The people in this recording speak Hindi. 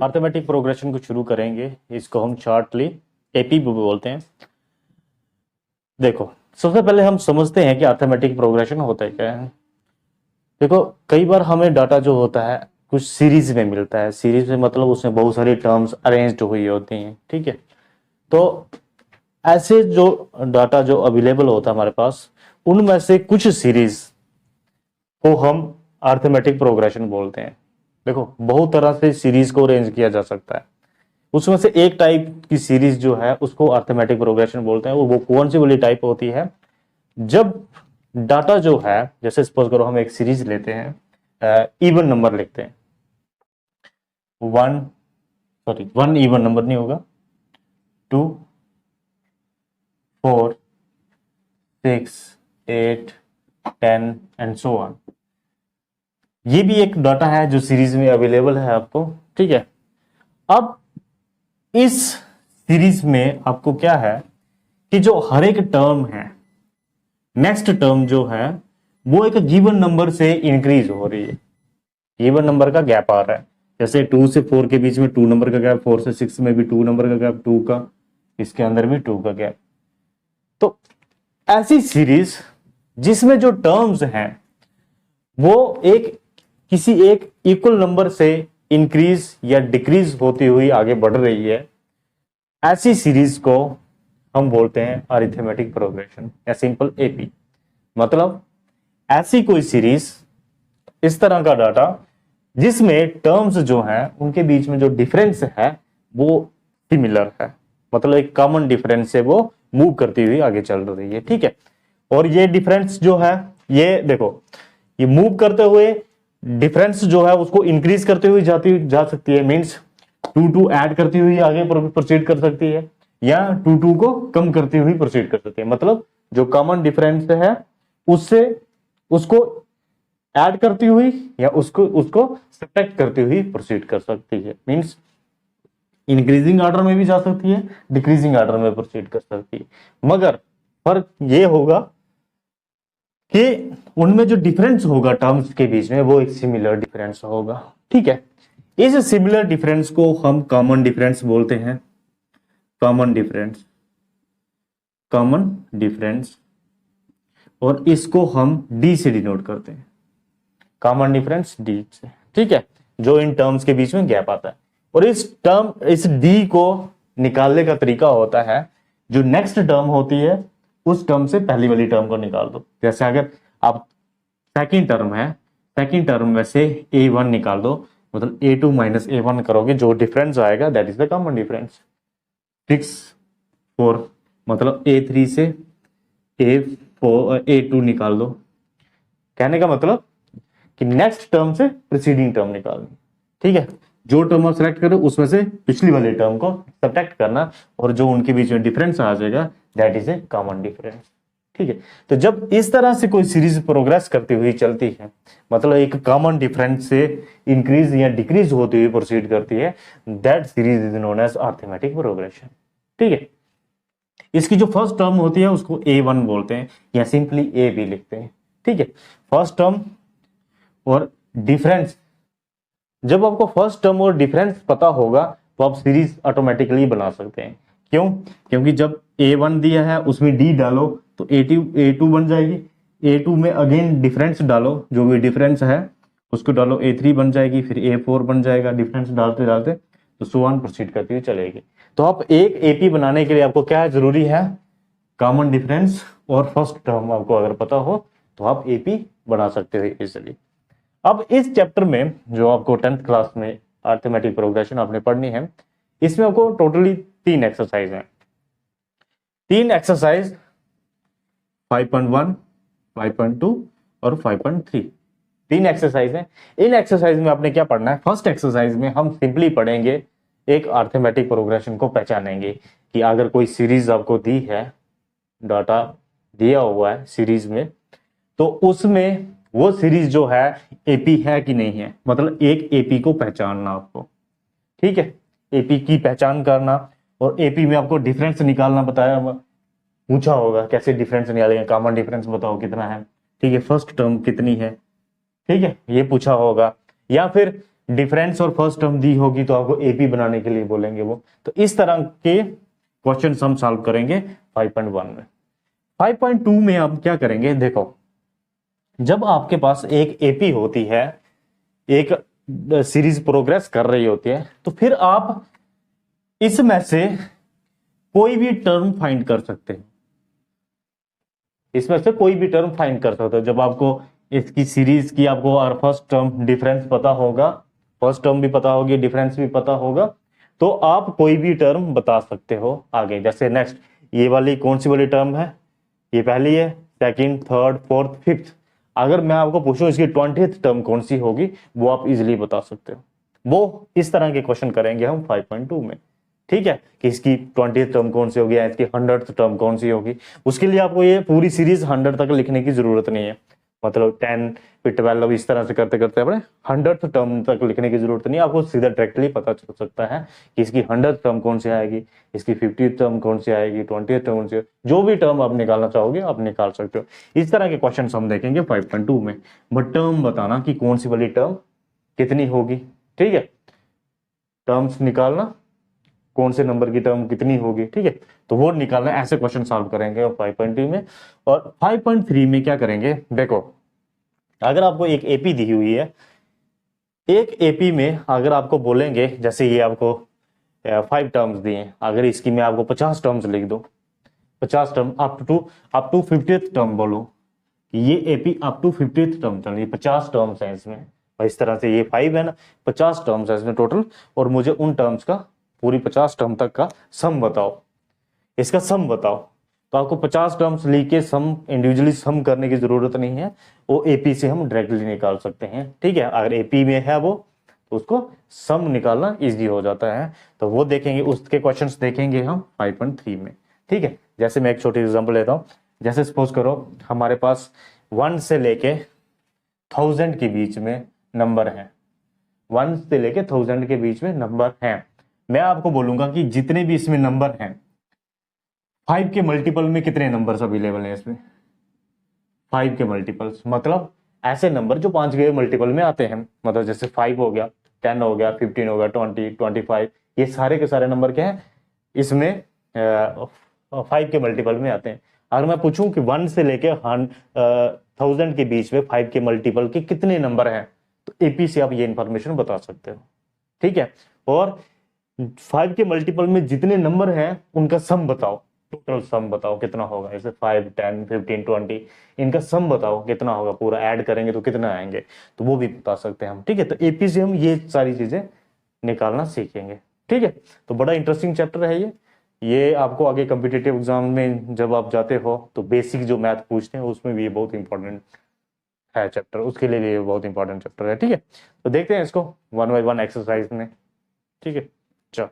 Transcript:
अर्थमेटिक प्रोग्रेशन को शुरू करेंगे। इसको हम शॉर्टली एपी भी बोलते हैं। देखो, सबसे पहले हम समझते हैं कि अर्थमेटिक प्रोग्रेशन होता क्या है। देखो, कई बार हमें डाटा जो होता है कुछ सीरीज में मिलता है। सीरीज में मतलब उसमें बहुत सारी टर्म्स अरेंज्ड हुई होती हैं, ठीक है। तो ऐसे जो डाटा जो अवेलेबल होता है हमारे पास, उनमें से कुछ सीरीज को हम अर्थमेटिक प्रोग्रेशन बोलते हैं। देखो, बहुत तरह से सीरीज को अरेंज किया जा सकता है। उसमें से एक टाइप की सीरीज जो है उसको अर्थमेटिक प्रोग्रेशन बोलते हैं। वो कौन सी वाली टाइप होती है? जब डाटा जो है, जैसे सपोज करो हम एक सीरीज लेते हैं, इवन नंबर लिखते हैं। वन इवन नंबर नहीं होगा, 2, 4, 6, 8, 10 एंड सो ऑन। ये भी एक डाटा है जो सीरीज में अवेलेबल है आपको, ठीक है। अब इस सीरीज में आपको क्या है कि जो हर एक टर्म है, नेक्स्ट टर्म जो है वो एक गिवन नंबर से इंक्रीज हो रही है। गिवन नंबर का गैप आ रहा है। जैसे 2 से 4 के बीच में 2 नंबर का गैप, 4 से 6 में भी 2 नंबर का गैप, 2 का, इसके अंदर भी 2 का गैप। तो ऐसी सीरीज जिसमें जो टर्म्स हैं वो किसी एक इक्वल नंबर से इंक्रीज या डिक्रीज होती हुई आगे बढ़ रही है, ऐसी सीरीज को हम बोलते हैं अरिथमेटिक प्रोग्रेशन या सिंपल एपी। मतलब ऐसी कोई सीरीज, इस तरह का डाटा जिसमें टर्म्स जो हैं उनके बीच में जो डिफरेंस है वो सिमिलर है, मतलब एक कॉमन डिफरेंस से वो मूव करती हुई आगे चल रही है, ठीक है। और ये डिफरेंस जो है, ये देखो, ये मूव करते हुए डिफरेंस जो है उसको इंक्रीज करते हुए जा सकती है। मींस 2 ऐड करती हुई आगे प्रोसीड कर सकती है, या 2 को कम करती हुई प्रोसीड कर सकती है। मतलब जो कॉमन डिफरेंस है उससे उसको ऐड करती हुई या उसको सब्ट्रैक्ट करती हुई प्रोसीड कर सकती है। मींस इंक्रीजिंग ऑर्डर में भी जा सकती है, डिक्रीजिंग ऑर्डर में प्रोसीड कर सकती है। मगर फर्क ये होगा कि उनमें जो डिफरेंस होगा टर्म्स के बीच में वो एक सिमिलर डिफरेंस होगा, ठीक है। इस सिमिलर डिफरेंस को हम कॉमन डिफरेंस बोलते हैं। कॉमन डिफरेंस, और इसको हम डी से डिनोट करते हैं। कॉमन डिफरेंस डी से, ठीक है, जो इन टर्म्स के बीच में गैप आता है। और इस डी को निकालने का तरीका होता है, जो नेक्स्ट टर्म होती है उस टर्म से पहली वाली टर्म को निकाल दो। जैसे अगर आप सेकंड टर्म है, सेकंड टर्म में से a1 निकाल दो, मतलब a2 माइनस a1 करोगे, जो डिफरेंस आएगा that is the common difference. 6, 4, मतलब a3 से a2 निकाल दो। कहने का मतलब कि नेक्स्ट टर्म से प्रीसीडिंग टर्म निकालनी, ठीक है। जो टर्म आप सेलेक्ट करो उसमें से पिछली वाले टर्म को सब्ट्रैक्ट करना, और जो उनके बीच में डिफरेंस आ जाएगा that is a common difference, ठीक है। तो जब इस तरह से कोई सीरीज प्रोग्रेस करती हुई चलती है, मतलब एक कॉमन डिफरेंस से इंक्रीज या डिक्रीज होती हुई प्रोसीड करती है, that series is known as arithmetic progression, ठीक है। इसकी जो फर्स्ट टर्म होती है उसको a1 बोलते हैं, या सिंपली a भी लिखते हैं, ठीक है। फर्स्ट टर्म और डिफरेंस, जब आपको फर्स्ट टर्म और डिफरेंस पता होगा तो आप सीरीज ऑटोमेटिकली बना सकते हैं। क्यों? क्योंकि जब a1 दिया है उसमें d डालो तो a2 बन जाएगी, a2 में अगेन डिफरेंस डालो, जो भी डिफरेंस है उसको डालो, a3 बन जाएगी, फिर a4 बन जाएगा, डिफरेंस डालते डालते तो सो ऑन प्रोसीड करती हुई चलेगी। तो आप एक एपी बनाने के लिए आपको क्या जरूरी है? कॉमन डिफरेंस और फर्स्ट टर्म आपको अगर पता हो तो आप एपी बना सकते हो इजिली। अब इस चैप्टर में जो आपको 10th क्लास में अरिथमेटिक प्रोग्रेशन आपने पढ़नी है, इसमें आपको टोटली 3 एक्सरसाइज हैं। 3 एक्सरसाइज 5.1, 5.2 और 5.3, 3 एक्सरसाइज हैं। इन एक्सरसाइज में आपने क्या पढ़ना है? फर्स्ट एक्सरसाइज में हम सिंपली पढ़ेंगे, एक अरिथमेटिक प्रोग्रेशन को पहचानेंगे कि अगर कोई सीरीज आपको दी है, डाटा दिया हुआ है सीरीज में, तो उसमें वो सीरीज जो है एपी है कि नहीं है, मतलब एक एपी को पहचानना आपको, ठीक है। एपी की पहचान करना, और एपी में आपको डिफरेंस निकालना बताया, पूछा होगा कैसे डिफरेंस निकालेंगे, कॉमन डिफरेंस बताओ कितना है, ठीक है, फर्स्ट टर्म कितनी है, ठीक है, ये पूछा होगा। या फिर डिफरेंस और फर्स्ट टर्म दी होगी तो आपको एपी बनाने के लिए बोलेंगे वो। तो इस तरह के क्वेश्चन हम सॉल्व करेंगे 5.1 में। 5.2 में हम क्या करेंगे, देखो जब आपके पास एक एपी होती है, एक सीरीज प्रोग्रेस कर रही होती है, तो फिर आप इसमें से कोई भी टर्म फाइंड कर सकते हैं, इसमें से कोई भी टर्म फाइंड कर सकते हो। जब आपको इसकी सीरीज की आपको और फर्स्ट टर्म डिफरेंस पता होगा, फर्स्ट टर्म भी पता होगी, डिफरेंस भी पता होगा, तो आप कोई भी टर्म बता सकते हो आगे। जैसे नेक्स्ट ये वाली कौन सी वाली टर्म है, ये पहली है, सेकंड, थर्ड, फोर्थ, फिफ्थ। अगर मैं आपको पूछूं इसकी 20th टर्म कौन सी होगी, वो आप इजिली बता सकते हो। वो इस तरह के क्वेश्चन करेंगे हम 5.2 में। ठीक है, कि इसकी 20th टर्म कौन सी होगी, इसकी 100th टर्म कौन सी होगी। उसके लिए आपको ये पूरी सीरीज 100 तक लिखने की जरूरत नहीं है, मतलब 10 फिर 12 इस तरह से करते करते अपने 100th टर्म तक लिखने की जरूरत नहीं है। आपको सीधा डायरेक्टली पता चल सकता है कि इसकी 100th टर्म कौन सी आएगी, इसकी 50th टर्म कौन सी आएगी, 20th टर्म कौन सी, जो भी टर्म आप निकालना चाहोगे आप निकाल सकते हो। इस तरह के क्वेश्चन हम देखेंगे 5.2 में। बट टर्म बताना कि कौन सी वाली टर्म कितनी होगी, ठीक है, टर्म्स निकालना कौन से नंबर की टर्म कितनी होगी, ठीक है, तो वो निकालना, ऐसे क्वेश्चन सॉल्व करेंगे 5.2 में। और 5.3 में क्या करेंगे, देखो अगर आपको एक एपी दी हुई है, एक एपी में अगर आपको बोलेंगे, जैसे ये आपको 5 टर्म्स दिए, अगर इसकी मैं आपको 50 टर्म्स लिख दूं, 50 term up to 50th term बोलो कि ये AP up to 50th term, चलिए 50 टर्म्स है इसमें, और इस तरह से ये 5 है ना, 50 टर्म्स है इसमें टोटल, और मुझे उन टर्म्स का पूरी 50 टर्म तक का सम बताओ, इसका सम बताओ। तो आपको 50 टर्म्स लिख के सम इंडिविजुअली सम करने की जरूरत नहीं है, वो एपी से हम डायरेक्टली निकाल सकते हैं। ठीक है, अगर एपी में है वो तो उसको सम निकालना इजी हो जाता है। तो वो देखेंगे, उसके क्वेश्चंस देखेंगे हम 5.3 में। ठीक है, जैसे मैं एक छोटी एग्जांपल लेता हूं, जैसे सपोज करो हमारे पास 1 से लेके 1000 के बीच में नंबर है, 1 से लेके 1000 के बीच में नंबर हैं। मैं आपको बोलूंगा कि जितने भी इसमें नंबर हैं, 5 के मल्टीपल में कितने नंबर्स अवेलेबल हैं इसमें, 5 के मल्टीपल्स, मतलब ऐसे नंबर जो 5 के मल्टीपल में आते हैं, मतलब जैसे 5 हो गया, 10 हो गया, 15 हो गया, 20, 25, ये सारे के सारे नंबर क्या है इसमें 5 के मल्टीपल में आते हैं। अगर मैं पूछूं कि 1 से लेके 1000 के बीच में 5 के मल्टीपल के कितने नंबर हैं, तो एपी से आप ये इंफॉर्मेशन बता सकते हो। ठीक है, और 5 के मल्टीपल में जितने नंबर हैं उनका सम बताओ, टोटल सम बताओ कितना होगा, जैसे 5, 10, 15, 20, इनका सम बताओ कितना होगा, पूरा ऐड करेंगे तो कितना आएंगे, तो वो भी बता सकते हैं हम। ठीक है, तो एपी से हम ये सारी चीजें निकालना सीखेंगे। ठीक है, तो बड़ा इंटरेस्टिंग चैप्टर है ये आपको आगे कॉम्पिटिटिव एग्जाम में जब आप जाते हो तो बेसिक जो मैथ पूछते हैं उसमें भी ये बहुत इंपॉर्टेंट है चैप्टर, उसके लिए भी ये बहुत इंपॉर्टेंट चैप्टर है। ठीक है, तो देखते हैं इसको 1 बाय 1 एक्सरसाइज में। ठीक है, चलो।